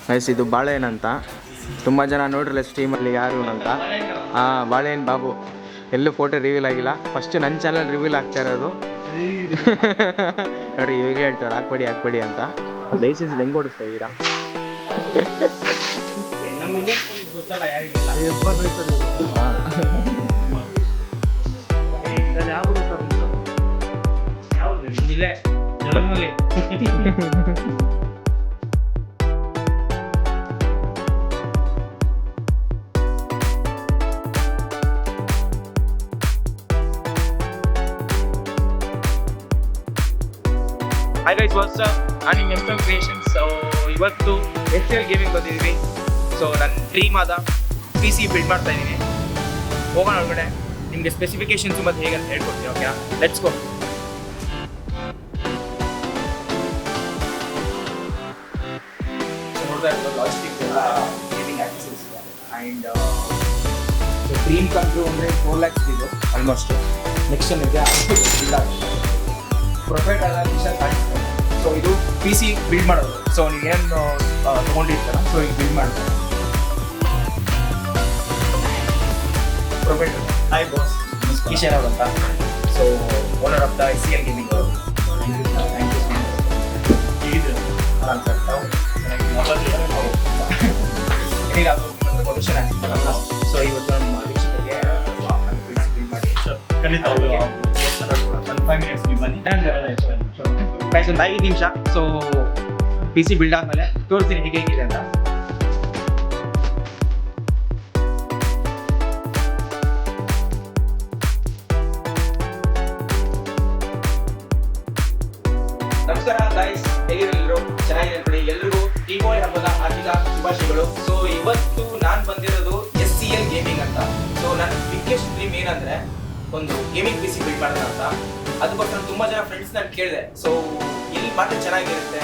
Guys ಇದು ಬಾಳೆಹಣ್ಣು ಅಂತ, ತುಂಬ ಜನ ನೋಡ್ರಲ್ಲ ಸ್ಟ್ರೀಮಲ್ಲಿ ಯಾರು ಅಂತ. ಬಾಳೆಹಣ್ಣು ಬಾಬು ಎಲ್ಲೂ ಫೋಟೋ ರಿವೀಲ್ ಆಗಿಲ್ಲ, ಫಸ್ಟ್ ನನ್ನ ಚಾನಲ್ ರಿವೀಲ್ ಆಗ್ತಾ ಇರೋದು. ನೋಡ್ರಿ ಇವಾಗ ಹೇಳ್ತಾರೆ ಹಾಕ್ಬೇಡಿ ಅಂತ. ಲೈಸೆನ್ಸ್ ಹೆಂಗೆ ಓಡಿಸ್ತಾ ಇದ್ದೀರಾ? Hi guys, what's up? ನಾನು ನಿಮ್ಮ ಎಂ ಕ್ರಿಯೇಷನ್ಸ್. ಸೊ ಇವತ್ತು SCL ಗೇಮಿಂಗ್ ಬಂದಿದ್ದೀವಿ. ಸೊ ನನ್ನ ಡ್ರೀಮ್ ಆದ PC ಬಿಲ್ಡ್ ಮಾಡ್ತಾ ಇದ್ದೀನಿ. ಹೋಗೋಣ ಒಳಗಡೆ, ನಿಮಗೆ ಸ್ಪೆಸಿಫಿಕೇಶನ್ಸು ಮತ್ತು ಹೇಗೆ ಅಂತ ಹೇಳ್ಕೊಡ್ತೀನಿ. Okay, let's go. ನೋಡ್ತಾ ಇರ್ಬೋದು ಲಾಜಿಸ್ಟಿಕ್ ಗೇಮಿಂಗ್ ಆಕ್ಸೆಸರೀಸ್ ಇದೆ. ಆ್ಯಂಡ್ ಡ್ರೀಮ್ ಕಂಟ್ರೂ ಅಂದರೆ 4 lakhs ಇದು ಆಲ್ಮೋಸ್ಟ್. ನೆಕ್ಸ್ಟ್ ಇದೆ ಪ್ರೊಫೈಟ್ ಆದ ವಿಷಯ ಕಾಣಿಸ್ತಾರೆ. ಸೊ ಇದು PC ಬಿಲ್ಡ್ ಮಾಡೋದು. ಸೊ ನೀವೇನು ತೊಗೊಂಡಿರ್ತಾರ, ಸೊ ಈಗ ಬಿಲ್ಡ್ ಮಾಡ್ತಾರೆ. ಪ್ರೊಫೈಟ್ ಹಾಯ್ ಬಾಸ್, ಕಿಶನ್ ಅವರು ಅಂತ. So owner of the SCL gaming. Thank you so much. Collusion ಆಗ್ತಿತ್ತಲ್ಲ, ಸೊ ಇವತ್ತು ನಮ್ಮ ವೀಕ್ಷಕರಿಗೆ ಬಿಲ್ಡ್ ಮಾಡಿ ಖಂಡಿತ 5 minutes ನೀವು ಬನ್ನಿ. ಪ್ರೈಸ್ ಒಂದು 5 ನಿಮಿಷ. ಸೊ PC ಬಿಲ್ಡ್ ಆದಮೇಲೆ ತೋರಿಸ್ತೀನಿ ಹೇಗಿದೆ ಅಂತ. ನಮಸ್ಕಾರ ಗೈಸ್, ಹೇಗಿದ್ದೀರಿ ಎಲ್ಲರೂ? ಚೆನ್ನಾಗಿದೆ ನೋಡಿ. ಎಲ್ರಿಗೂ ದೀಪಾವಳಿ ಹಬ್ಬದ ಹಾರ್ದಿಕ ಶುಭಾಶಯಗಳು. ಸೊ ಇವತ್ತು ನಾನು ಬಂದಿರೋದು SCL ಗೇಮಿಂಗ್ ಅಂತ. ಸೊ ನನ್ನ ಬಿಗ್ಗೆಸ್ಟ್ ಡ್ರೀಮ್ ಏನಂದ್ರೆ ಒಂದು ಗೇಮಿಂಗ್ PC ಬಿಲ್ಡ್ ಮಾಡೋಣ ಅಂತ. ಅದಕ್ಕೋಸ್ಕರ ತುಂಬ ಜನ ಫ್ರೆಂಡ್ಸ್ ನಾನು ಕೇಳಿದೆ. ಸೊ ಇಲ್ಲಿ ಮಾತ್ರ ಚೆನ್ನಾಗಿರುತ್ತೆ.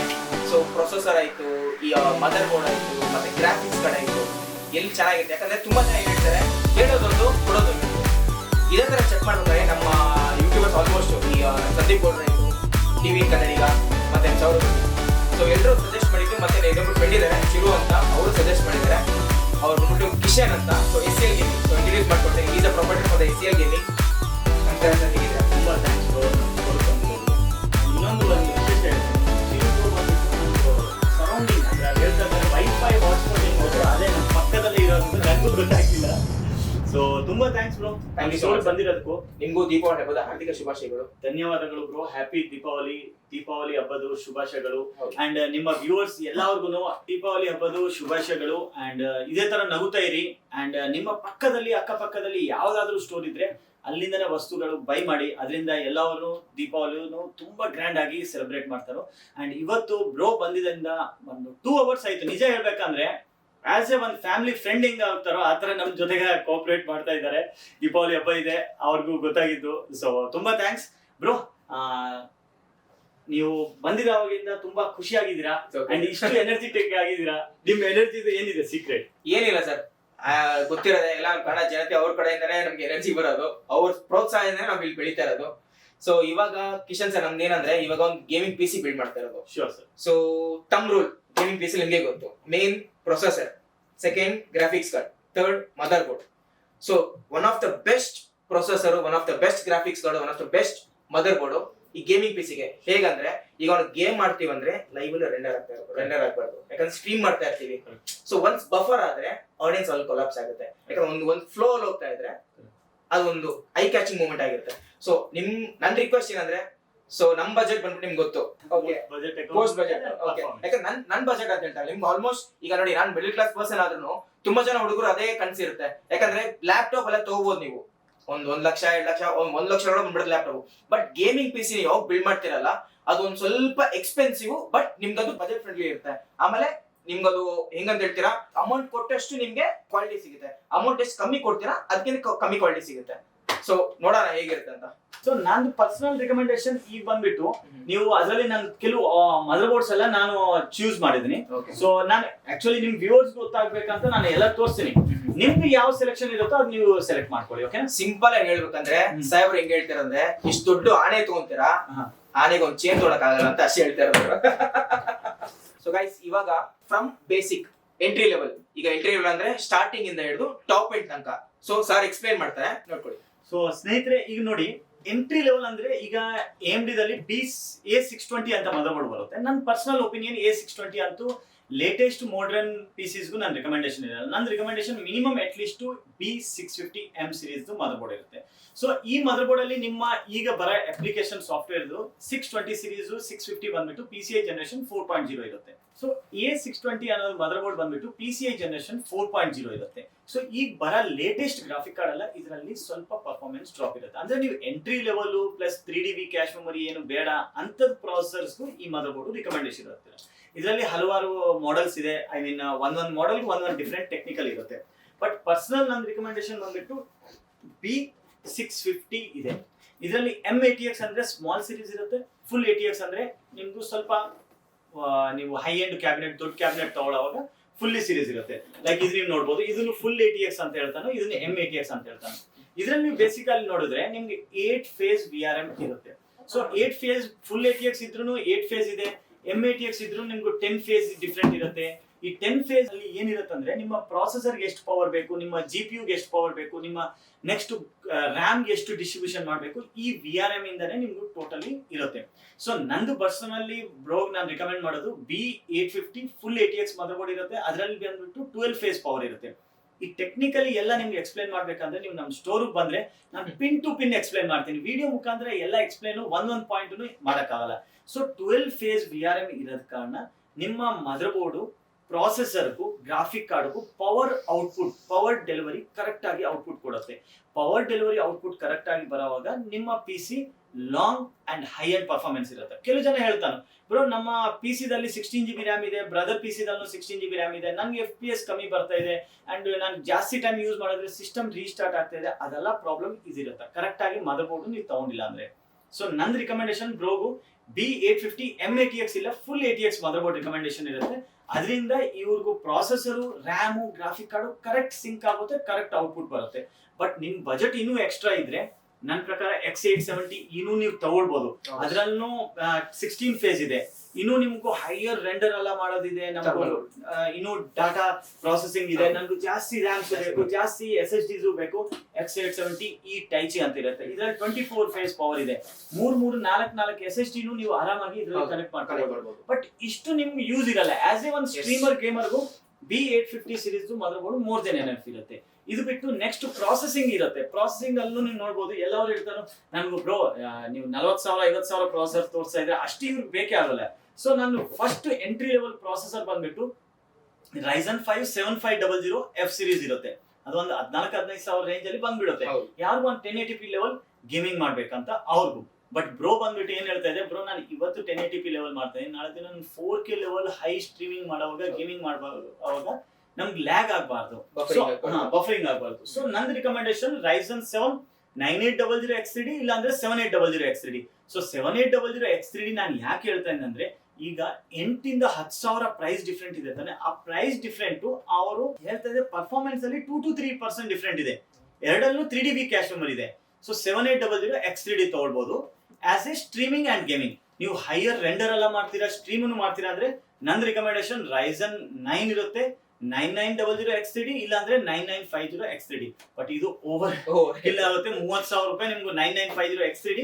ಸೊ ಪ್ರೊಸೆಸರ್ ಆಯಿತು, ಈ ಮದರ್ ಬೋರ್ಡ್ ಆಯಿತು, ಮತ್ತು ಗ್ರಾಫಿಕ್ಸ್ಗಳಾಯಿತು, ಎಲ್ಲಿ ಚೆನ್ನಾಗಿರುತ್ತೆ. ಯಾಕಂದರೆ ತುಂಬ ಜನ ಹೇಳ್ತಾರೆ ಹೇಳೋದೊಂದು ಕೊಡೋದೊಂದು. ಇದೇ ಥರ ಚೆಕ್ ಮಾಡ್ಬೇಕಾದ್ರೆ ನಮ್ಮ ಯೂಟ್ಯೂಬರ್ಸ್ ಆಲ್ಮೋಸ್ಟ್ ಈ ಸಂದೀಪ್ ಗೌಡ್ರ ಆಯಿತು, TV ಕನ್ನಡಿಗ, ಮತ್ತು ಚೌರು, ಸೊ ಎಲ್ಲರೂ ಸಜೆಸ್ಟ್ ಮಾಡಿದ್ದು. ಮತ್ತು ಇನ್ನೊಬ್ರು ಫ್ರೆಂಡ್ ಇದ್ದಾರೆ ಚಿರು ಅಂತ, ಅವರು ಸಜೆಸ್ಟ್ ಮಾಡಿದ್ದಾರೆ. ಅವ್ರು ಬಂದ್ಬಿಟ್ಟು ಕಿಶನ್ ಅಂತ. So SCL gaming, so introduce ಮಾಡ್ಕೊಡ್ತೀನಿ. Is a proprietor for the SCL gaming ಅಂತ ಹೇಗಿದ್ರೆ ತುಂಬ ಥ್ಯಾಂಕ್ಸ್. ಇನ್ನೊಂದು ವಿಶೇಷ ಸರೌಂಡಿಂಗ್ ಅಂದರೆ ಹೇಳ್ತಾರೆ ವೈಫೈ ಹಾಟ್ಸ್ಪಾಟಿಂಗ್ ಅದೇ ನಮ್ಮ ಪಕ್ಕದಲ್ಲಿ ಇರೋದು ನನಗೂ ಗೊತ್ತಾಗಿಲ್ಲ. ಸೊ ತುಂಬಾ thanks bro, thank you so much ಬಂದಿರೋದಕ್ಕೂ. ನಿಮಗೂ ದೀಪಾವಳಿ ಹಬ್ಬದ ಹಾರ್ದಿಕ ಶುಭಾಶಯಗಳು. ಧನ್ಯವಾದಗಳು ಬ್ರೋ. ಹ್ಯಾಪಿ ದೀಪಾವಳಿ ಹಬ್ಬದ ಶುಭಾಶಯಗಳು. ಅಂಡ್ ನಿಮ್ಮ ವ್ಯೂವರ್ಸ್ ಎಲ್ಲರಿಗೂ ದೀಪಾವಳಿ ಹಬ್ಬದ ಶುಭಾಶಯಗಳು. ಅಂಡ್ ಇದೇ ತರ ನಗುತ್ತಾ ಇರಿ. ಅಂಡ್ ನಿಮ್ಮ ಪಕ್ಕದಲ್ಲಿ ಅಕ್ಕಪಕ್ಕದಲ್ಲಿ ಯಾವ್ದಾದ್ರು ಸ್ಟೋರ್ ಇದ್ರೆ ಅಲ್ಲಿಂದನೇ ವಸ್ತುಗಳು ಬೈ ಮಾಡಿ. ಅದರಿಂದ ಎಲ್ಲರೂ ದೀಪಾವಳಿಯನ್ನು ತುಂಬಾ ಗ್ರ್ಯಾಂಡ್ ಆಗಿ ಸೆಲೆಬ್ರೇಟ್ ಮಾಡ್ತಾರೆ. ಅಂಡ್ ಇವತ್ತು ಬ್ರೋ ಬಂದಿದ್ದರಿಂದ ಒಂದು 2 hours ಆಯ್ತು. ನಿಜ ಹೇಳ್ಬೇಕಂದ್ರೆ ಆಸ್ ಎ ಒಂದು ಫ್ಯಾಮಿಲಿ ಫ್ರೆಂಡ್ ಹೆಂಗ ಆಗ್ತಾರೋ ಆ ಥರ ನಮ್ಮ ಜೊತೆಗೆ ಕೋಆಪರೇಟ್ ಮಾಡ್ತಾ ಇದ್ದಾರೆ. ದೀಪಾವಳಿ ಹಬ್ಬ ಇದೆ, ಅವ್ರಿಗೂ ಗೊತ್ತಾಗಿದ್ದು. ಸೊ ತುಂಬಾ ಥ್ಯಾಂಕ್ಸ್ ಬ್ರೋ. ನೀವು ಬಂದಿರೋವಾಗಿಂದ ತುಂಬಾ ಖುಷಿಯಾಗಿದ್ದೀರಾ. ಅಂಡ್ ಇಷ್ಟು ಎನರ್ಜಿಟಿಕ್ ಆಗಿದ್ದೀರಾ. ನಿಮ್ಮ ಎನರ್ಜಿ ಏನಿದೆ ಸೀಕ್ರೆಟ್? ಏನಿಲ್ಲ ಸರ್, ಗೊತ್ತಿರೋದೆ ಎಲ್ಲ ಕನ್ನಡ ಜನತೆ ಅವ್ರ ಕಡೆಯಿಂದನೇ ನಮ್ಗೆ ಎನರ್ಜಿ ಬರೋದು, ಅವ್ರ ಪ್ರೋತ್ಸಾಹದಿಂದನೇ ನಾವು ಇಲ್ಲಿ ಬೆಳೀತಾ ಇರೋದು. ಸೊ ಇವಾಗ ಕಿಶನ್ ಸರ್ ನಮ್ದು ಏನಂದ್ರೆ ಇವಾಗ ಒಂದು ಗೇಮಿಂಗ್ PC ಬಿಲ್ಡ್ ಮಾಡ್ತಾ ಇರೋದು. Sure sir. ಸೊ ತಮ್ ರೂಲ್ ಗೇಮಿಂಗ್ PC ನಿಮಗೆ ಗೊತ್ತು. Main processor, second graphics card, third mother board. So one of the best processor, one of the best graphics card, one of the best mother board ಈ gaming PCಗೆ. ಹೇಗಂದ್ರೆ ಈಗ ಒಂದು game ಮಾಡ್ತೀವಂದ್ರೆ live render ಆಗ್ಬಾರ್ದು, ಯಾಕಂದ್ರೆ stream ಮಾಡ್ತಾ ಇರ್ತೀವಿ. So once buffer ಆದ್ರೆ audience ಅಲ್ಲಿ ಕೊಲಾಪ್ಸ್ ಆಗುತ್ತೆ. ಯಾಕಂದ್ರೆ ಒಂದು ಫ್ಲೋ ಅಲ್ಲಿ ಹೋಗ್ತಾ ಇದ್ರೆ ಅದೊಂದು ಐ ಕ್ಯಾಚಿಂಗ್ ಮೂಮೆಂಟ್ ಆಗಿರುತ್ತೆ. ಸೊ ನನ್ನ ರಿಕ್ವೆಸ್ಟ್ ಏನಂದ್ರೆ, ಸೊ ನಮ್ ಬಜೆಟ್ ಬಂದ್ಬಿಟ್ಟು ನಿಮ್ಗೆ ಗೊತ್ತು, ಪೋಸ್ಟ್ ಬಜೆಟ್. ಯಾಕಂದ್ರೆ ನನ್ ಬಜೆಟ್ ಅಂತ ಹೇಳ್ತಾರೆ ನಿಮ್ಗೆ ಆಲ್ಮೋಸ್ಟ್. ಈಗ ನೋಡಿ, ನಾನು ಮಿಡಲ್ ಕ್ಲಾಸ್ ಪರ್ಸನ್ ಆದ್ರೂ ತುಂಬಾ ಜನ ಹುಡುಗರು ಅದೇ ಕನ್ಸಿರುತ್ತೆ. ಯಾಕಂದ್ರೆ ಲ್ಯಾಪ್ಟಾಪ್ ಎಲ್ಲ ತಗೋಬಹುದು ನೀವು, ಒಂದು 1 ಲಕ್ಷ 2 ಲಕ್ಷ 1 ಲಕ್ಷ ಒಳಗೆ ಬಂದ್ಬಿಡುತ್ತೆ ಲ್ಯಾಪ್ಟಾಪ್. ಬಟ್ ಗೇಮಿಂಗ್ PC ಯಾವಾಗ ಬಿಲ್ಡ್ ಮಾಡ್ತಿರಲ್ಲ ಅದು ಒಂದ್ ಸ್ವಲ್ಪ ಎಕ್ಸ್ಪೆನ್ಸಿವ್, ಬಟ್ ನಿಮ್ಗದು ಬಜೆಟ್ ಫ್ರೆಂಡ್ಲಿ ಇರುತ್ತೆ. ಆಮೇಲೆ ನಿಮ್ಗದು ಹೆಂಗಂತ ಹೇಳ್ತೀರಾ, ಅಮೌಂಟ್ ಕೊಟ್ಟಷ್ಟು ನಿಮ್ಗೆ ಕ್ವಾಲಿಟಿ ಸಿಗುತ್ತೆ. ಅಮೌಂಟ್ ಎಷ್ಟು ಕಮ್ಮಿ ಕೊಡ್ತೀರಾ ಅದಕ್ಕಿಂತ ಕಮ್ಮಿ ಕ್ವಾಲಿಟಿ ಸಿಗುತ್ತೆ. ಸೊ ನೋಡೋಣ ಹೇಗಿರುತ್ತೆ ಅಂತ. ಸೊ ನಂದು ಪರ್ಸನಲ್ ರಿಕಮೆಂಡೇಶನ್ ಈಗ ಬಂದ್ಬಿಟ್ಟು, ನೀವು ಅದರಲ್ಲಿ ನಾನು ಕೆಲವು ಮದರ್ ಬೋರ್ಡ್ಸ್ ಎಲ್ಲ ನಾನು ಚೂಸ್ ಮಾಡಿದೀನಿ. ಸೊ ನಾನು ಆಕ್ಚುಲಿ ನಿಮ್ ವ್ಯೂವರ್ಸ್ ಗೊತ್ತಾಗ್ಬೇಕಂತ ನಾನು ಎಲ್ಲ ತೋರಿಸ್ತೀನಿ. ನಿಮ್ಗೆ ಯಾವ ಸೆಲೆಕ್ಷನ್ ಇರುತ್ತೋ ಅದು ನೀವು ಸೆಲೆಕ್ಟ್ ಮಾಡ್ಕೊಳ್ಳಿ. ಓಕೆ, ಸಿಂಪಲ್ ಆಗಿ ಹೇಳ್ಬೇಕಂದ್ರೆ ಸಾಹೇಬ್ರು ಹೆಂಗ್ ಹೇಳ್ತಾರಂದ್ರೆ, ಇಷ್ಟು ದೊಡ್ಡ ಆನೆ ತಗೊಂತೀರಾ, ಆನೆಗೆ ಒಂದು ಚೇನ್ ತೊಗೊಳಕ್ ಆಗಲ್ಲ ಅಂತ ಅಷ್ಟೇ ಹೇಳ್ತಾ ಇರೋದು. ಸೊ ಗೈಸ್, ಇವಾಗ ಫ್ರಮ್ ಬೇಸಿಕ್ ಎಂಟ್ರಿ ಲೆವೆಲ್. ಈಗ ಎಂಟ್ರಿ ಲೆವೆಲ್ ಅಂದ್ರೆ ಸ್ಟಾರ್ಟಿಂಗ್ ಇಂದ ಹಿಡಿದು ಟಾಪ್ ಎಂಡ್ ತನಕ. ಸೊ ಸರ್ ಎಕ್ಸ್ಪ್ಲೈನ್ ಮಾಡ್ತಾರೆ, ನೋಡ್ಕೊಳ್ಳಿ. ಸೊ ಸ್ನೇಹಿತರೆ, ಈಗ ನೋಡಿ ಎಂಟ್ರಿ ಲೆವೆಲ್ ಅಂದ್ರೆ ಈಗ AMD ದಲ್ಲಿ A620 ಅಂತ ಮದರ್ಬೋರ್ಡ್ ಬರುತ್ತೆ. ನನ್ನ ಪರ್ಸನಲ್ ಒಪಿನಿಯನ್ A620 ಅಂತೂ ಲೇಟೆಸ್ಟ್ ಮಾಡರ್ನ್ ಪಿಸಿಸ್ಗೂ ನನ್ನ ರಿಕಮೆಂಡೇಶನ್ ಇರಲ್ಲ. ನನ್ನ recommendation minimum at least B650M series motherboard ಇರುತ್ತೆ. ಸೊ ಈ ಮದರ್ಬೋರ್ಡ್ ಅಲ್ಲಿ ನಿಮ್ಮ ಈಗ ಬರೋ ಅಪ್ಲಿಕೇಶನ್ ಸಾಫ್ಟ್ವೇರ್ 620 ಸೀರೀಸ್ 650 ಬಂದ್ಬಿಟ್ಟು PCI ಜನರೇಷನ್ 4.0 ಇರುತ್ತೆ. ಸೊ A620 ಅನ್ನೋದು ಮದರ್ಬೋರ್ಡ್ ಬಂದ್ಬಿಟ್ಟು PCI ಜನರೇಷನ್ 4.0 ಇರುತ್ತೆ. ಸೊ ಈಗ ಬರೋ ಲೇಟೆಸ್ಟ್ ಗ್ರಾಫಿಕ್ ಕಾರ್ಡ್ ಅಲ್ಲ, ಇದರಲ್ಲಿ ಸ್ವಲ್ಪ ಪರ್ಫಾರ್ಮೆನ್ಸ್ ಡ್ರಾಪ್ ಇರುತ್ತೆ. ಅಂದ್ರೆ ನೀವು entry level plus 3DB cache memory ಏನು ಬೇಡ ಅಂತದ್ ಪ್ರಾಸೆಸರ್ಸ್ಗೂ ಈ ಮದರ್ಬೋರ್ಡ್ ರಿಕಮೆಂಡೇಶನ್ ಇರುತ್ತೆ. ಇದರಲ್ಲಿ ಹಲವಾರು ಮಾಡೆಲ್ಸ್ ಇದೆ. ಐ ಮೀನ್ ಒಂದೊಂದು ಮಾಡೆಲ್ ಒಂದೊಂದು ಡಿಫ್ರೆಂಟ್ ಟೆಕ್ನಿಕಲ್ ಇರುತ್ತೆ. ಬಟ್ ಪರ್ಸನಲ್ ನನ್ನ ರಿಕಮೆಂಡೇಶನ್ ಬಂದ್ಬಿಟ್ಟು B650 ಇದೆ. ಇದರಲ್ಲಿ M80X ಅಂದ್ರೆ ಸ್ಮಾಲ್ ಸೀರೀಸ್ ಇರುತ್ತೆ. ಫುಲ್ 80X ಅಂದ್ರೆ ನಿಮ್ದು ಸ್ವಲ್ಪ ನೀವು ಹೈ ಎಂಡ್ ಕ್ಯಾಬಿನೆಟ್, ದೊಡ್ಡ ಕ್ಯಾಬಿನೆಟ್ ತಗೊಳ್ಳೋವಾಗ ಫುಲ್ಲಿ ಸೀರೀಸ್ ಇರುತ್ತೆ. ಲೈಕ್ ಇದು ನೀವು ನೋಡ್ಬೋದು, ಇದನ್ನು ಫುಲ್ 80X ಅಂತ ಹೇಳ್ತಾನೆ, ಇದನ್ನು M80X ಅಂತ ಹೇಳ್ತಾನೆ. ಇದರಲ್ಲಿ ನೀವು ಬೇಸಿಕಲಿ ನೋಡಿದ್ರೆ ನಿಮ್ಗೆ 8 ಫೇಸ್ VRM ಇರುತ್ತೆ. ಸೊ 8 ಫೇಸ್ ಫುಲ್ 80X ಇದ್ರೂ 8 ಫೇಸ್ ಇದೆ, M80X ಇದ್ರೂ ನಿಮ್ಗೆ 10 ಫೇಸ್ ಡಿಫ್ರೆಂಟ್ ಇರುತ್ತೆ. ಈ 10 ಫೇಸ್ ಅಲ್ಲಿ ಏನಿರುತ್ತೆ ಅಂದ್ರೆ ನಿಮ್ಮ ಪ್ರಾಸೆಸರ್ಗೆ ಎಷ್ಟು ಪವರ್ ಬೇಕು, ನಿಮ್ಮ GPUಗೆ ಎಷ್ಟು ಪವರ್ ಬೇಕು, ನಿಮ್ಮ ನೆಕ್ಸ್ಟ್ ರ್ಯಾಮ್ಗೆ ಎಷ್ಟು ಡಿಸ್ಟ್ರಿಬ್ಯೂಷನ್ ಮಾಡಬೇಕು, ಈ VRM ಇಂದಾನೆ ನಿಮ್ಗೆ ಟೋಟಲಿ ಇರುತ್ತೆ. ಸೊ ನಂದು ಪರ್ಸನಲಿ ಬ್ರೋಗ್ ನಾನು ರಿಕಮೆಂಡ್ ಮಾಡೋದು B850 ಫುಲ್ 80X ಮದರ್ಬೋರ್ಡ್ ಇರುತ್ತೆ. ಅದರಲ್ಲಿ ಬಂದ್ಬಿಟ್ಟು 12 ಫೇಸ್ ಪವರ್ ಇರುತ್ತೆ. ಈ ಟೆಕ್ನಿಕಲಿ ಎಲ್ಲ ನಿಮ್ಗೆ ಎಕ್ಸ್ಪ್ಲೈನ್ ಮಾಡ್ಬೇಕಂದ್ರೆ ನೀವು ನಮ್ಮ ಸ್ಟೋರ್ಗೆ ಬಂದ್ರೆ ನಾನು ಪಿನ್ ಟು ಪಿನ್ ಎಕ್ಸ್ಪ್ಲೈನ್ ಮಾಡ್ತೀನಿ. ವಿಡಿಯೋ ಮುಖಾಂತರ ಎಲ್ಲ ಎಕ್ಸ್ಪ್ಲೈನ್ ಒಂದೊಂದು ಪಾಯಿಂಟ್ ಮಾಡೋಕ್ಕಾಗಲ್ಲ. ಸೊ 12 ಫೇಸ್ VRM ಇರೋದ್ ಕಾರಣ ನಿಮ್ಮ ಮದರ್ಬೋರ್ಡು ಪ್ರಾಸೆಸರ್ಗೂ ಗ್ರಾಫಿಕ್ ಕಾರ್ಡ್ಗೂ power output, power delivery correct ಆಗಿ ಔಟ್ಪುಟ್ ಕೊಡುತ್ತೆ. ಪವರ್ ಡೆಲಿವರಿ ಔಟ್ಪುಟ್ ಕರೆಕ್ಟ್ ಆಗಿ ಬರೋವಾಗ ನಿಮ್ಮ PC long and high end performance ಇರುತ್ತೆ. ಕೆಲವು ಜನ ಹೇಳ್ತಾನೆ, ಬ್ರೋ ನಮ್ಮ PC ದಲ್ಲಿ 16GB ರ್ಯಾಮ್ ಇದೆ, ಬ್ರದರ್ PC ದಲ್ಲೂ 16GB ರ್ಯಾಮ್ ಇದೆ, ನನಗೆ FPS ಕಮ್ಮಿ ಬರ್ತಾ ಇದೆ ಅಂಡ್ ನಾನು ಜಾಸ್ತಿ ಟೈಮ್ ಯೂಸ್ ಮಾಡಿದ್ರೆ ಸಿಸ್ಟಮ್ ರೀಸ್ಟಾರ್ಟ್ ಆಗ್ತಾ ಇದೆ. ಅದೆಲ್ಲ ಪ್ರಾಬ್ಲಮ್ ಇದಿರುತ್ತೆ ಕರೆಕ್ಟ್ ಆಗಿ ಮದರ್ಬೋರ್ಡ್ ನೀವು ತಗೊಂಡಿಲ್ಲ ಅಂದ್ರೆ. ಸೊ ನನ್ನ ರಿಕಮೆಂಡೇಶನ್ ಬ್ರೋಗು B850 M80X ಇಲ್ಲ ಫುಲ್ 80X ಮದರ್ಬೋರ್ಡ್ ರಿಕಮೆಂಡೇಶನ್ ಇರುತ್ತೆ. ಅದರಿಂದ ಇವ್ರಿಗೂ processor, RAM, graphic card correct sync ಆಗುತ್ತೆ, ಕರೆಕ್ಟ್ ಔಟ್ಪುಟ್ ಬರುತ್ತೆ. ಬಟ್ ನಿಮ್ ಬಜೆಟ್ ಇನ್ನೂ ಎಕ್ಸ್ಟ್ರಾ ಇದ್ರೆ ನನ್ನ ಪ್ರಕಾರ X870 ಇನ್ನೂ ನೀವು ತಗೊಳ್ಬಹುದು. ಅದರಲ್ಲೂ 16 ಫೇಸ್ ಇದೆ. ಇನ್ನು ನಿಮ್ಗೂ ಹೈಯರ್ ರೆಂಡರ್ ಎಲ್ಲ ಮಾಡೋದಿದೆ, ನಮ್ಗೂ ಇನ್ನು ಡಾಟಾ ಪ್ರಾಸೆಸಿಂಗ್ ಇದೆ, ನನ್ಗೂ ಜಾಸ್ತಿ ರ್ಯಾಮ್ಸ್ ಬೇಕು, ಜಾಸ್ತಿ SSDs ಬೇಕು. X870 ಈ ಟೈಚಿ ಅಂತ ಇರುತ್ತೆ. ಇದರಲ್ಲಿ 24 ಫೇಸ್ ಪವರ್ ಇದೆ. 4 SSD ನೀವು ಆರಾಮಾಗಿ ಇದರಲ್ಲಿ ಕನೆಕ್ಟ್ ಮಾಡ್ಕೊಳ್ಬಹುದು. ಬಟ್ ಇಷ್ಟು ನಿಮ್ಗೆ ಯೂಸ್ ಇರಲ್ಲ. ಆಸ್ ಎ ಒಂದು ಸ್ಟ್ರೀಮರ್ ಗೇಮರ್ಗೂ B850 series motherboard more than enough ಇರುತ್ತೆ. ಇದು ಬಿಟ್ಟು ನೆಕ್ಸ್ಟ್ ಪ್ರಾಸೆಸಿಂಗ್ ಇರುತ್ತೆ. ಪ್ರಾಸೆಸಿಂಗ್ ಅಲ್ಲೂ ನೀವು ನೋಡ್ಬೋದು, ಎಲ್ಲರೂ ಹೇಳ್ತಾರೆ ನನ್ಗೂ ಬ್ರೋ ನೀವು 40,000 50,000 ಪ್ರಾಸೆಸರ್ ತೋರಿಸ್ತಾ ಇದ್ರೆ ಅಷ್ಟು ಇವ್ರಿಗೆ ಬೇಕೇ ಆಗಲ್ಲ. ಸೊ ನಾನು ಫಸ್ಟ್ ಎಂಟ್ರಿ ಲೆವೆಲ್ ಪ್ರಾಸೆಸರ್ ಬಂದ್ಬಿಟ್ಟು Ryzen 5 7500F ಸೀರೀಸ್ ಇರುತ್ತೆ. ಅದೊಂದು 14,000-15,000 ರೇಂಜ್ ಅಲ್ಲಿ ಬಂದ್ಬಿಡುತ್ತೆ. ಯಾರಿಗೂ ಒಂದು 1080p ಲೆವೆಲ್ ಗೇಮಿಂಗ್ ಮಾಡ್ಬೇಕಂತ ಅವ್ರಿಗೂ. ಬಟ್ ಬ್ರೋ ಬಂದ್ಬಿಟ್ಟು ಏನ್ ಹೇಳ್ತಾ ಇದೆ, ಬ್ರೋ ನಾನು ಇವತ್ತು 1080p ಲೆವೆಲ್ ಮಾಡ್ತಾ ಇದ್ದೀನಿ, ನಾಳೆ ದಿನ ನಾನು 4K ಲೆವೆಲ್ ಹೈ ಸ್ಟ್ರೀಮಿಂಗ್ ಮಾಡುವಾಗ, ಗೇಮಿಂಗ್ ಮಾಡುವಾಗ ನಮ್ಗೆ ಲ್ಯಾಗ್ ಆಗಬಾರ್ದು, ಬಫರಿಂಗ್ ಆಗಬಾರ್ದು. ಸೊ ನನ್ನ ರಿಕಮೆಂಡೇಶನ್ Ryzen 7 9800X3D ಇಲ್ಲಾಂದ್ರೆ 7800X3D. ಸೊ 7800X3D ನಾನು ಯಾಕೆ ಹೇಳ್ತಾ ಇದ್ದೀನಿ ಅಂದ್ರೆ, ಈಗ 8,000 to 10,000 ಪ್ರೈಸ್ ಡಿಫ್ರೆಂಟ್ ಇದೆ ತಾನೆ. ಆ ಪ್ರೈಸ್ ಡಿಫ್ರೆಂಟ್ ಅವರು ಹೇಳ್ತಾ ಇದೆ ಪರ್ಫಾರ್ಮೆನ್ಸ್ ಅಲ್ಲಿ 2 to 3% ಡಿಫ್ರೆಂಟ್ ಇದೆ. ಎರಡಲ್ಲೂ 3DB ಕ್ಯಾಶ್ ಮೆಮೊರಿ ಇದೆ. ಸೊ 7800X3D ತಗೊಳ್ಬಹುದು as A streaming and gaming. ನೀವು ಹೈಯರ್ ರೆಂಡರ್ ಎಲ್ಲ ಮಾಡ್ತೀರಾ, ಸ್ಟ್ರೀಮ್ ಮಾಡ್ತೀರಾ ಅಂದ್ರೆ ನನ್ನ ರಿಕಮೆಂಡೇಶನ್ Ryzen 9 ಇರುತ್ತೆ, 9900X3D ಇಲ್ಲಾಂದ್ರೆ 9950X3D. ಬಟ್ ಇದು ಓವರ್ ಇಲ್ಲ ಆಗುತ್ತೆ. 30,000 ರೂಪಾಯಿ ನಿಮ್ಗೆ 9950X3D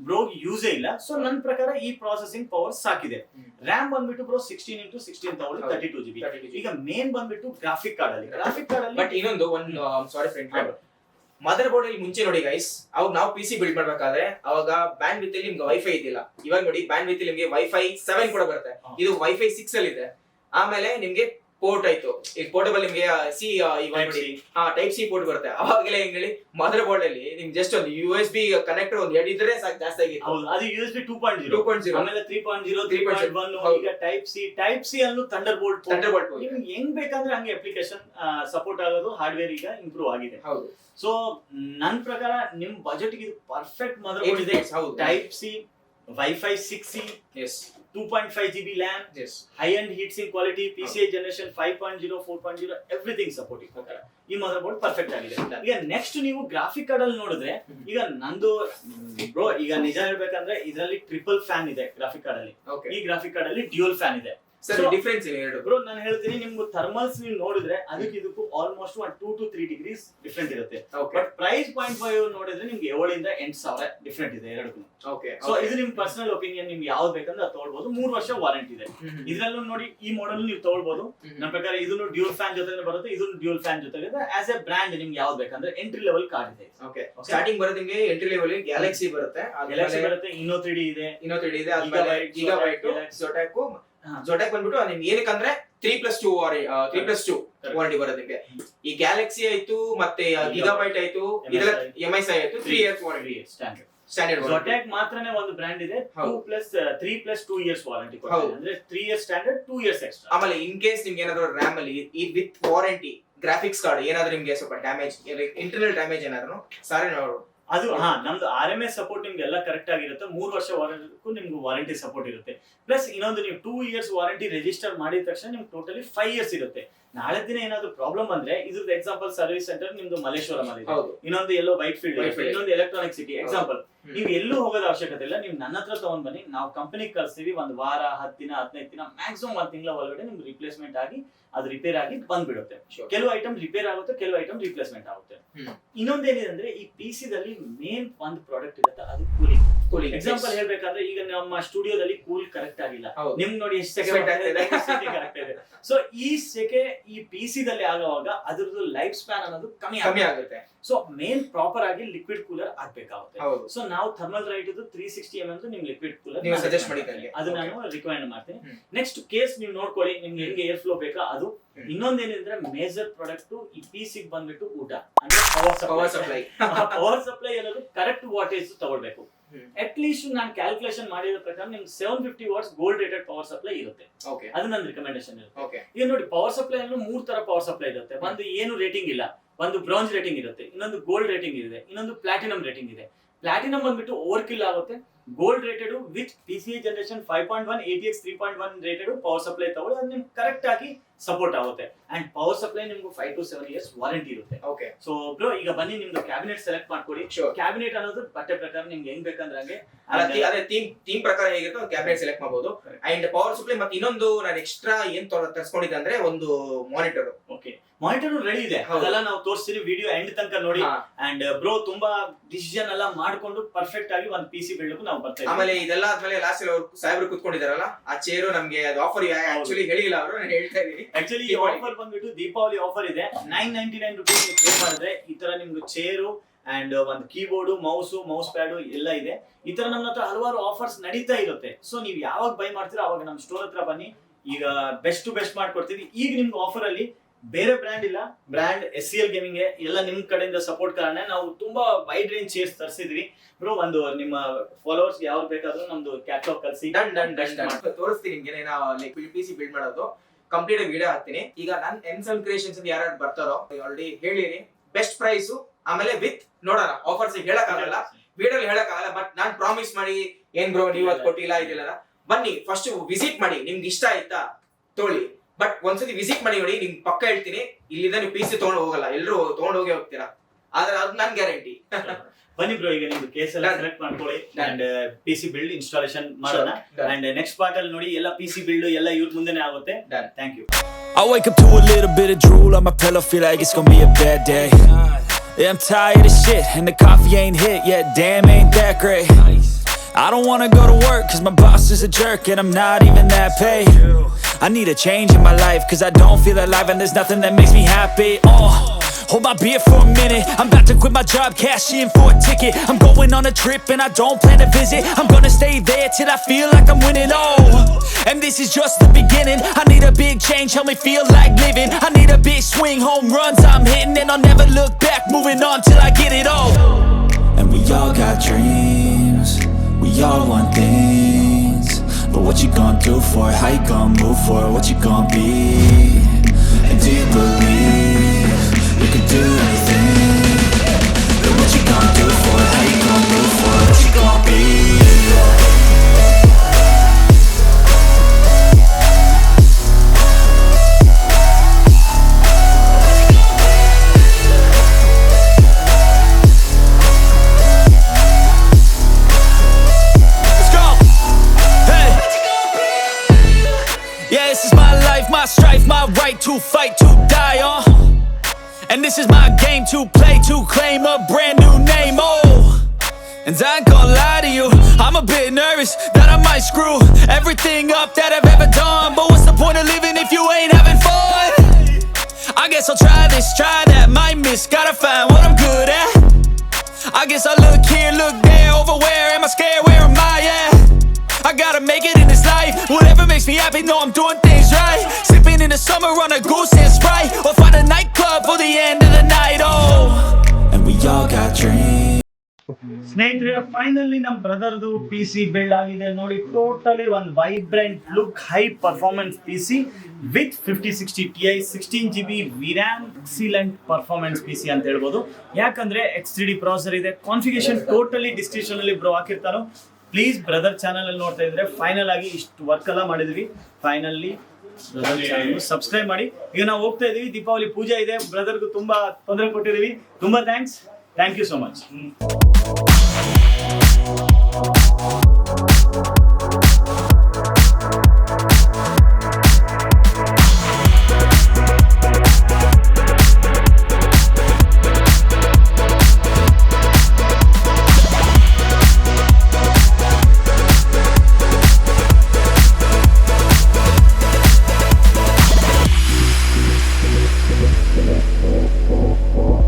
ಬ್ರೋಗ್ ಯೂಸೇ ಇಲ್ಲ. ಸೊ ನನ್ನ ಪ್ರಕಾರ ಈ ಪ್ರಾಸೆಸಿಂಗ್ ಪವರ್ ಸಾಕಿದೆ. ರ್ಯಾಮ್ ಬಂದ್ಬಿಟ್ಟು ಬ್ರೋ 16x16 ತಗೊಳ್ಳಿ 32GB. ಈಗ ಮೇನ್ ಬಂದ್ಬಿಟ್ಟು ಗ್ರಾಫಿಕ್ ಕಾರ್ಡ್ ಅಲ್ಲಿ ಬಟ್ ಇನ್ನೊಂದು ಸಾರಿ ಫ್ರೆಂಡ್, ಮದರ್ ಬೋರ್ಡ್ ಅಲ್ಲಿ ಮುಂಚೆ ನೋಡಿ ಗೈಸ್, ಅವಾಗ ನಾವು PC ಬಿಲ್ಡ್ ಮಾಡ್ಬೇಕಾದ್ರೆ ಅವಾಗ ಬ್ಯಾಂಡ್ ವಿತ್ ಅಲ್ಲಿ ನಿಮ್ಗೆ ವೈಫೈ ಇದ್ದಿಲ್ಲ. ಇವಾಗ ನೋಡಿ ಬ್ಯಾಂಡ್ ವಿತ್ ನಿಮ್ಗೆ Wi-Fi 7 ಕೂಡ ಬರುತ್ತೆ. ಇದು Wi-Fi 6 ಅಲ್ಲಿ ಇದೆ. ಆಮೇಲೆ ನಿಮ್ಗೆ ಪೋರ್ಟ್ ಆಯ್ತು, ಈಗ ಪೋರ್ಟಬಲ್ ನಿಮ್ಗೆ ಟೈಪ್ ಸಿ ಪೋರ್ಟ್ ಬರುತ್ತೆ. ಅವಾಗಲೇ ಹೆಂಗ್ ಹೇಳಿ, ಮದರ್ ಬೋರ್ಡ್ ಅಲ್ಲಿ ನಿಮ್ಗೆ ಜಸ್ಟ್ ಒಂದು USB ಕನೆಕ್ಟರ್ ಒಂದು 2 ಇದ್ರೆ ಸಾಕು, ಜಾಸ್ತಿ ಆಗಿತ್ತು. ಅದು USB 2.0 ಆಮೇಲೆ 3.0 3.1 ಈಗ ಟೈಪ್ ಸಿ ಅನ್ನು ಥಂಡರ್ ಬೋಲ್ಟ್ ನಿಮ್ಗೆ ಹೆಂಗ್ ಬೇಕಂದ್ರೆ ಹಂಗೆ ಅಪ್ಲಿಕೇಶನ್ ಸಪೋರ್ಟ್ ಆಗೋದು ಹಾರ್ಡ್ವೇರ್ ಈಗ ಇಂಪ್ರೂವ್ ಆಗಿದೆ. ಹೌದು. ಸೊ ನನ್ನ ಪ್ರಕಾರ ನಿಮ್ ಬಜೆಟ್ ಇದು ಪರ್ಫೆಕ್ಟ್ ಮದರ್ ಬೋರ್ಡ್ ಇದೆ. Type C, Wi-Fi 6E, 2.5GB RAM, high end heat sink quality, PCI generation 5.0 4.0 everything supporting. ಈ ಮದರ್ ಬೋರ್ಡ್ ಪರ್ಫೆಕ್ಟ್ ಆಗಿದೆ. ಈಗ ನೆಕ್ಸ್ಟ್ ನೀವು ಗ್ರಾಫಿಕ್ ಕಾರ್ಡ್ ಅಲ್ಲಿ ನೋಡಿದ್ರೆ, ಈಗ ನಂದು ಬ್ರೋ ಈಗ ನಿಜ ಹೇಳ್ಬೇಕಂದ್ರೆ ಇದರಲ್ಲಿ ಟ್ರಿಪಲ್ ಫ್ಯಾನ್ ಇದೆ ಗ್ರಾಫಿಕ್ ಕಾರ್ಡ್ ಅಲ್ಲಿ. ಈ ಗ್ರಾಫಿಕ್ ಕಾರ್ಡ್ ಅಲ್ಲಿ ಡ್ಯೂಯಲ್ ಫ್ಯಾನ್ ಇದೆ. ಸರ್ ಡಿಫರೆನ್ಸ್ ಏನು ಎರಡು? ಬ್ರೋ ನಾನು ಹೇಳ್ತೀನಿ, ನಿಮ್ಗೆ ಥರ್ಮಲ್ಸ್ ನೀವು ನೋಡಿದ್ರೆ ಅದಕ್ಕೆ ಇದಕ್ಕೂ ಆಲ್ಮೋಸ್ಟ್ 2 to 3 ಡಿಗ್ರೀಸ್ ಡಿಫ್ರೆಂಟ್ ಇರುತ್ತೆ. ಬಟ್ ಪ್ರೈಸ್ ಪಾಯಿಂಟ್ ವೈಸ್ ನೋಡಿದ್ರೆ ನಿಮ್ಗೆ 7 ಇಂದ 8,000 ಡಿಫ್ರೆಂಟ್ ಇದೆ ಎರಡಕ್ಕೂ. ಓಕೆ, ಸೊ ಇದು ನಿಮ್ ಪರ್ಸನಲ್ ಒಪಿನಿಯನ್, ನಿಮ್ಗೆ ಯಾವ್ದು ಬೇಕಂದ್ರೆ ಅದು ತಗೊಳ್ಬಹುದು. 3 ವರ್ಷ ವಾರಂಟಿ ಇದೆ. ಇದ್ರಲ್ಲೂ ನೋಡಿ ಈ ಮಾಡೆಲ್ ನೀವು ತಗೊಳ್ಬಹುದು. ನನ್ನ ಪ್ರಕಾರ ಇದನ್ನು ಡ್ಯೂಲ್ ಫ್ಯಾನ್ ಜೊತೆ ಬರುತ್ತೆ, ಇದನ್ನು ಡ್ಯೂಲ್ ಫ್ಯಾನ್ ಜೊತೆಗೆ. ಆಸ್ ಎ ಬ್ರ್ಯಾಂಡ್ ನಿಮ್ಗೆ ಯಾವ್ದು ಬೇಕಂದ್ರೆ ಎಂಟ್ರಿ ಲೆವೆಲ್ ಕಾರ್ಡ್ ಇದೆ. ಓಕೆ, ಸ್ಟಾರ್ಟಿಂಗ್ ಬರುತ್ತೆ ನಿಮಗೆ ಎಂಟ್ರಿ ಲೆವೆಲ್ ಗ್ಯಾಲಕ್ಸಿ ಬರುತ್ತೆ, ಗ್ಯಾಲಕ್ಸಿ ಬರುತ್ತೆ, ಇನ್ನೋ 3D ಇದೆ, ಆದ್ಮೇಲೆ ಗೀಗಾಬೈಟ್, ಜೊಟ್ಯಾಕ್ ಬಂದ್ಬಿಟ್ಟು ನಿಮ್ಗೆ ಏನಕ್ಕಂದ್ರೆ 3+2 ವಾರಂಟಿ ಬರುತ್ತೆ ನಿಮ್ಗೆ. ಈ ಗ್ಯಾಲಕ್ಸಿ ಆಯ್ತು ಮತ್ತೆ ಗೀಗಾಬೈಟ್ ಆಯ್ತು, ಇದೆಲ್ಲ MSI ಆಯ್ತು 3 years ವಾರಂಟಿ ಸ್ಟ್ಯಾಂಡರ್ಡ್. ಜೊಟ್ಯಾಕ್ ಮಾತ್ರನೇ ಒಂದು ಬ್ರ್ಯಾಂಡ್ ಇದೆ 3+2 years ವಾರಂಟಿ ಕೊಡ್ತಾರೆ. ಅಂದ್ರೆ 3 years ಸ್ಟ್ಯಾಂಡರ್ಡ್, 2 years ಎಕ್ಸ್ಟ್ರಾ. ಆಮೇಲೆ ಇನ್ ಕೇಸ್ ನಿಮ್ಗೆ ಏನಾದ್ರು RAM ಅಲ್ಲಿ ವಿತ್ ವಾರಂಟಿ ಗ್ರಾಫಿಕ್ಸ್ ಕಾರ್ಡ್ ಏನಾದ್ರು ನಿಮ್ಗೆ ಸ್ವಲ್ಪ ಡ್ಯಾಮೇಜ್, ಇಂಟರ್ನಲ್ ಡ್ಯಾಮೇಜ್ ಏನಾದ್ರು ಸಾರಿ ನೋಡು ಅದು ನಮ್ದು RMS ಸಪೋರ್ಟ್ ನಿಮ್ಗೆ ಎಲ್ಲ ಕರೆಕ್ಟ್ ಆಗಿರುತ್ತೆ. 3 ವರ್ಷ ವಾರಂಟಿಗೂ ನಿಮ್ಗೆ ವಾರಂಟಿ ಸಪೋರ್ಟ್ ಇರುತ್ತೆ. ಪ್ಲಸ್ ಇನ್ನೊಂದು ನೀವು 2 years ವಾರಂಟಿ ರಿಜಿಸ್ಟರ್ ಮಾಡಿದ ತಕ್ಷಣ ನಿಮ್ಗೆ ಟೋಟಲಿ 5 years ಇರುತ್ತೆ. ನಾಳೆ ದಿನ ಏನಾದ್ರು ಪ್ರಾಬ್ಲಮ್ ಅಂದ್ರೆ ಇದ್ರದ್ದು ಎಕ್ಸಾಂಪಲ್ ಸರ್ವಿಸ್ ಸೆಂಟರ್ ನಿಮ್ದು ಮಲ್ಲೇಶ್ವರಂ ಅಲ್ಲಿ, ಇನ್ನೊಂದು ಎಲ್ಲೋ ವೈಟ್ ಫೀಲ್ಡ್, ಇನ್ನೊಂದು ಎಲೆಕ್ಟ್ರಾನಿಕ್ ಸಿಟಿ. ಎಕ್ಸಾಂಪಲ್ ನೀವು ಎಲ್ಲೂ ಹೋಗೋದ ಅವಶ್ಯಕತೆ ಇಲ್ಲ, ನೀವು ನನ್ನ ಹತ್ರ ತಗೊಂಡ್ ಬನ್ನಿ, ನಾವು ಕಂಪನಿಗೆ ಕಳ್ಸ್ತೀವಿ. 1 ವಾರ, 10 ದಿನ, 15 ದಿನ, ಮ್ಯಾಕ್ಸಿಮಮ್ 1 ತಿಂಗಳ ಒಳಗಡೆ ನಿಮ್ಗೆ ರಿಪ್ಲೇಸ್ಮೆಂಟ್ ಆಗಿ ಅದು ರಿಪೇರ್ ಆಗಿ ಬಂದ್ಬಿಡುತ್ತೆ. ಕೆಲವು ಐಟಮ್ ರಿಪೇರ್ ಆಗುತ್ತೆ, ಕೆಲವು ಐಟಮ್ ರಿಪ್ಲೇಸ್ಮೆಂಟ್ ಆಗುತ್ತೆ. ಇನ್ನೊಂದೇನಿದೆ ಅಂದ್ರೆ ಈ PC ದಲ್ಲಿ ಮೇನ್ ಒಂದು ಪ್ರಾಡಕ್ಟ್ ಇರುತ್ತೆ, ಅದು ಕೂಲಿಂಗ್. ಎಕ್ಸಾಂಪಲ್ ಹೇಳ್ಬೇಕಂದ್ರೆ ಈಗ ನಮ್ಮ ಸ್ಟುಡಿಯೋದಲ್ಲಿ ಕೂಲ್ ಕರೆಕ್ಟ್ ಆಗಿಲ್ಲ, ನಿಮ್ ನೋಡಿ ಎಷ್ಟು ಸೆಕೆ ಕರೆಕ್ಟ್ ಇದೆ. ಸೊ ಈ ಸೆಕೆ ಈ PC ದಲ್ಲಿ ಆಗುವಾಗ ಅದ್ರದ್ದು ಲೈಫ್ ಸ್ಪ್ಯಾನ್ ಅನ್ನೋದು ಕಮ್ಮಿ ಆಗುತ್ತೆ. ಸೊ ಮೇನ್ ಪ್ರಾಪರ್ ಆಗಿ ಲಿಕ್ವಿಡ್ ಕೂಲರ್ ಆಗ್ಬೇಕಾಗುತ್ತೆ. ಸೊ ನಾವು ಥರ್ಮಲ್ ರೈಟ್ 360 mm ನಿಮ್ ಲಿಕ್ವಿಡ್ ಕೂಲರ್ ಸಜೆಸ್ಟ್ ಮಾಡಿದ್ದಂಗೆ ಅದು ನಾನು ರಿಕಮೆಂಡ್ ಮಾಡ್ತೀನಿ. ನೆಕ್ಸ್ಟ್ ಕೇಸ್ ನೀವು ನೋಡ್ಕೊಳ್ಳಿ, ನಿಮ್ಗೆ ಹೆಂಗೆ ಏರ್ ಫ್ಲೋ ಬೇಕಾ ಅದು. ಇನ್ನೊಂದೇನಿದ್ರೆ ಮೇಜರ್ ಪ್ರಾಡಕ್ಟ್ ಈ PC ಗೆ ಬಂದ್ಬಿಟ್ಟು ಊಟ ಅಂದ್ರೆ ಪವರ್ ಸಪ್ಲೈ. ಪವರ್ ಸಪ್ಲೈ ಅನ್ನೋದು ಕರೆಕ್ಟ್ ವಾಟೇಜ್ ತಗೊಳ್ಬೇಕು. ಅಟ್ ಲೀಸ್ಟ್ ನಾನು ಕ್ಯಾಲ್ಕುಲೇಷನ್ ಮಾಡಿದ ಪ್ರಕಾರ ನಿಮ್ಗೆ 750 what's gold rated power supply ಇರುತ್ತೆ. ಅದು ನನ್ನ ರಿಕಮೆಂಡೇಶನ್ ಇರುತ್ತೆ. ಈಗ ನೋಡಿ ಪವರ್ ಸಪ್ಲೈ ಅಲ್ಲೂ 3 ತರ ಪವರ್ ಸಪ್ಲೈ ಇರುತ್ತೆ. ಒಂದು ಏನು ರೇಟಿಂಗ್ ಇಲ್ಲ, ಒಂದು ಬ್ರಾಂಜ್ ರೇಟಿಂಗ್ ಇರುತ್ತೆ, ಇನ್ನೊಂದು ಗೋಲ್ಡ್ ರೇಟಿಂಗ್ ಇದೆ, ಇನ್ನೊಂದು ಪ್ಲಾಟಿನಂ ರೇಟಿಂಗ್ ಇದೆ. ಪ್ಲಾಟಿನಂ ಬಂದ್ಬಿಟ್ಟು ಓವರ್ ಕಿಲ್ ಆಗುತ್ತೆ. Gold rated with PCI generation 5.1 ATX 3.1 rated power supply ತಗೊಳ್ಳಿ, ಅದು ನಿಮ್ಗೆ ಕರೆಕ್ಟ್ ಆಗಿ ಸಪೋರ್ಟ್ ಆಗುತ್ತೆ. ಅಂಡ್ ಪವರ್ ಸಪ್ಲೈ ನಿಮ್ಗೆ 5 to 7 years ವಾರಂಟಿ ಇರುತ್ತೆ. ಓಕೆ, ಸೊ ಬ್ರೋ ಈಗ ಬನ್ನಿ ನಿಮ್ದು ಕ್ಯಾಬಿನೆಟ್ ಸೆಲೆಕ್ಟ್ ಮಾಡ್ಕೊಡಿ. ಕ್ಯಾಬಿನೆಟ್ ಅನ್ನೋದು ಬಟ್ಟೆ ಪ್ರಕಾರ ನಿಮ್ಗೆ ಹೆಂಗ್ ಬೇಕಂದ್ರೆ ಹಂಗೆ, ಅದೇ ಥೀಮ್ ಪ್ರಕಾರ ಹೇಗಿರುತ್ತೋ ಕ್ಯಾಬಿನೆಟ್ ಸೆಲೆಕ್ಟ್ ಮಾಡಬಹುದು. ಅಂಡ್ ಪವರ್ ಸಪ್ಲೈ ಮತ್ತೆ ಇನ್ನೊಂದು ನಾನು ಎಕ್ಸ್ಟ್ರಾ ಏನ್ ತರಿಸ್ಕೊಂಡಿದ್ದೆ ಅಂದ್ರೆ ಒಂದು ಮಾನಿಟರ್. ಓಕೆ, ಮಾನಿಟರ್ ರೆಡಿ ಇದೆ, ಅದೆಲ್ಲ ನಾವು ತೋರಿಸ್ತೀವಿ ವಿಡಿಯೋ ಎಂಡ್ ತನಕ ನೋಡಿ. ಅಂಡ್ ಬ್ರೋ ತುಂಬಾ ಡಿಸಿಷನ್ ಎಲ್ಲ ಮಾಡ್ಕೊಂಡು ಪರ್ಫೆಕ್ಟ್ ಆಗಿ ಒಂದು PC ಬಿಲ್ಡ್ ನಾವು ಬರ್ತೀವಿ. ಆಮೇಲೆ ಇದೆಲ್ಲ ಆದ್ಮೇಲೆ ಲಾಸ್ಟ್ ಸಾಹೇಬ್ರು ಕುತ್ಕೊಂಡಿದಾರಲ್ಲ, ಆ ಚೇರು ನಮ್ಗೆ ಆಫರ್ ಆಕ್ಚುಲಿ ಹೇಳಿಲ್ಲ ಅವರು, ನಾನು ಹೇಳ್ತಾ ಇದೀನಿ. ಆಕ್ಚುಲಿ ಈ ಆಫರ್ ಬಂದ್ಬಿಟ್ಟು ದೀಪಾವಳಿ ಆಫರ್ ಇದೆ. 999 rupees ಪೇ ಮಾಡಿದ್ರೆ ಈ ತರ ನಿಮ್ಗೆ ಚೇರು ಅಂಡ್ ಒಂದು ಕೀಬೋರ್ಡ್, ಮೌಸ್ ಪ್ಯಾಡ್ ಎಲ್ಲ ಇದೆ. ಈ ತರ ನಮ್ಮ ಹತ್ರ ಹಲವಾರು ಆಫರ್ಸ್ ನಡೀತಾ ಇರುತ್ತೆ. ಸೊ ನೀವು ಯಾವಾಗ ಬೈ ಮಾಡ್ತೀರಾ ಅವಾಗ ನಮ್ಮ ಸ್ಟೋರ್ ಹತ್ರ ಬನ್ನಿ, ಈಗ ಬೆಸ್ಟ್ ಟು ಬೆಸ್ಟ್ ಮಾಡ್ಕೊಡ್ತೀವಿ. ಈಗ ನಿಮ್ಗೆ ಆಫರ್ ಅಲ್ಲಿ ಬೇರೆ ಬ್ರ್ಯಾಂಡ್ ಇಲ್ಲ, ಬ್ರ್ಯಾಂಡ್ SCL ಗೇಮಿಂಗ್ ಎಲ್ಲ ನಿಮ್ ಕಡೆಯಿಂದ ಸಪೋರ್ಟ್ ಕಾರಣ ನಾವು ತುಂಬಾ ವೈಡ್ ರೇಂಜ್ ಚೇರ್ಸ್ ತರಿಸಿದ್ವಿ. ಬ್ರೋ ಒಂದು ನಿಮ್ಮ ಫಾಲೋವರ್ಸ್ ಯಾವ್ದು ಬೇಕಾದ್ರೂ ನಮ್ದು ಕ್ಯಾಟಲಾಗ್ ಕಳಿಸಿ ತೋರಿಸ್ತೀನಿ ನಿಮ್ಗೆ. ನಾವು PC ಬಿಲ್ಡ್ ಮಾಡೋದು ಕಂಪ್ಲೀಟ್ ಆಗಿ ವಿಡಿಯೋ ಹಾಕ್ತೀನಿ. ಈಗ ನನ್ನ ಎನ್ಸಮ್ ಕ್ರಿಯೇಷನ್ಸ್ ಯಾರು ಬರ್ತಾರೋ ಆಲ್ರೆಡಿ ಹೇಳಿರಿ ಬೆಸ್ಟ್ ಪ್ರೈಸ್. ಆಮೇಲೆ ವಿತ್ ನೋಡೋಣ ಆಫರ್ಸ್ ಹೇಳಕ್ಕಾಗಲ್ಲ, ವಿಡಿಯೋ ಹೇಳಕ್ಕಾಗಲ್ಲ, ಬಟ್ ನಾನ್ ಪ್ರಾಮಿಸ್ ಮಾಡಿ ಏನ್ ಬ್ರೋ ನೀವು ಅದು ಕೊಟ್ಟಿಲ್ಲ ಇದಿಲ್ಲ. ಬನ್ನಿ ಫಸ್ಟ್ ವಿಸಿಟ್ ಮಾಡಿ, ನಿಮ್ಗೆ ಇಷ್ಟ ಆಯ್ತಾ ತೊಗೊಳ್ಳಿ. ಬಟ್ ಒಂದ್ಸತಿ ವಿಸಿಟ್ ಮಾಡಿ ನೋಡಿ, ನಿಮ್ಗೆ ಪಕ್ಕ ಹೇಳ್ತೀನಿ ಇಲ್ಲಿಂದ ನೀವು PC ತಗೊಂಡು ಹೋಗಲ್ಲ, ಎಲ್ಲರೂ ತಗೊಂಡು ಹೋಗಿ ಹೋಗ್ತೀರಾ, ಆದ್ರೆ ಅದು ನನ್ ಗ್ಯಾರಂಟಿ. ಬನ್ನಿ ಬ್ರೋ ಈಗ ನಿಮ್ದು ಕೇಸ್ ಎಲ್ಲ ಸೆಲೆಕ್ಟ್ ಮಾಡ್ಕೊಳ್ಳಿ ಅಂಡ್ PC ಬಿಲ್ಡ್ ಇನ್ಸ್ಟಾಲೇಷನ್ ಮಾಡೋಣ. ಅಂಡ್ ನೆಕ್ಸ್ಟ್ ಪಾರ್ಟ್ ಅಲ್ಲಿ ನೋಡಿ ಎಲ್ಲ PC ಬಿಲ್ಡ್ ಎಲ್ಲ ಇವ್ರ ಮುಂದೆನೇ ಆಗುತ್ತೆ. Thank you. I wake up to a little bit of drool on my pillow, feel like it's gonna be a bad day. Yeah, I'm tired of shit and the coffee ain't hit yet, damn ain't that great. I don't wanna go to work cause my boss is a jerk and I'm not even that paid. I need a change in my life cause I don't feel alive and there's nothing that makes me happy. Hold my beer for a minute, I'm about to quit my job, cash in for a ticket. I'm going on a trip and I don't plan to visit, I'm gonna stay there till I feel like I'm winning. And this is just the beginning, I need a big change, help me feel like living. I need a big swing, home runs I'm hitting, and I'll never look back, moving on till I get it all. And we all got dreams, we all want things, but what you gonna do for it, how you gonna move for it, what you gonna be? And do you believe you can do anything? But what you gonna do for it, how you gonna move for it, what you gonna be? to die on. And this is my game to play, to claim a brand new name, oh. And I ain't gonna lie to you, I'm a bit nervous that I might screw everything up that I've ever done. But what's the point of living if you ain't having fun? I guess I'll try this, try that, might miss, gotta find what I'm good at. I guess I look here, look there, over where am I scared, where am I at? I gotta make it in this life, whatever makes me happy, know I'm doing things right. Sipping in the summer on a goose and Sprite, or find a nightclub for the end of the night, oh. And we all got dreams. ಸ್ನೇಹಿತರೆ, finally ನಮ್ಮ ಬ್ರದರ್ದು P C build ಆಗಿದೆ ನೋಡಿ. Totally ಒಂದು vibrant look, high performance P C with 5060 Ti 16GB VRAM, excellent performance P C ಅಂತ ಹೇಳ್ಬೋದು. ಯಾಕಂದ್ರೆ X3D processor ಇದೆ. Configuration totally description ಅಲ್ಲಿ ಬ್ರೋ ಹಾಕಿರ್ತಾನೋ. ಪ್ಲೀಸ್ ಬ್ರದರ್ ಚಾನಲ್ ಅಲ್ಲಿ ನೋಡ್ತಾ ಇದ್ರೆ ಫೈನಲ್ ಆಗಿ ಇಷ್ಟು ವರ್ಕ್ ಎಲ್ಲ ಮಾಡಿದ್ವಿ. ಫೈನಲಿ ಬ್ರದರ್ ಚಾನಲ್ ಸಬ್ಸ್ಕ್ರೈಬ್ ಮಾಡಿ. ಈಗ ನಾವು ಹೋಗ್ತಾ ಇದೀವಿ, ದೀಪಾವಳಿ ಪೂಜೆ ಇದೆ. ಬ್ರದರ್ಗೂ ತುಂಬಾ ತೊಂದರೆ ಕೊಟ್ಟಿದೀವಿ. ತುಂಬಾ ಥ್ಯಾಂಕ್ಸ್ ಯು ಸೋ ಮಚ್.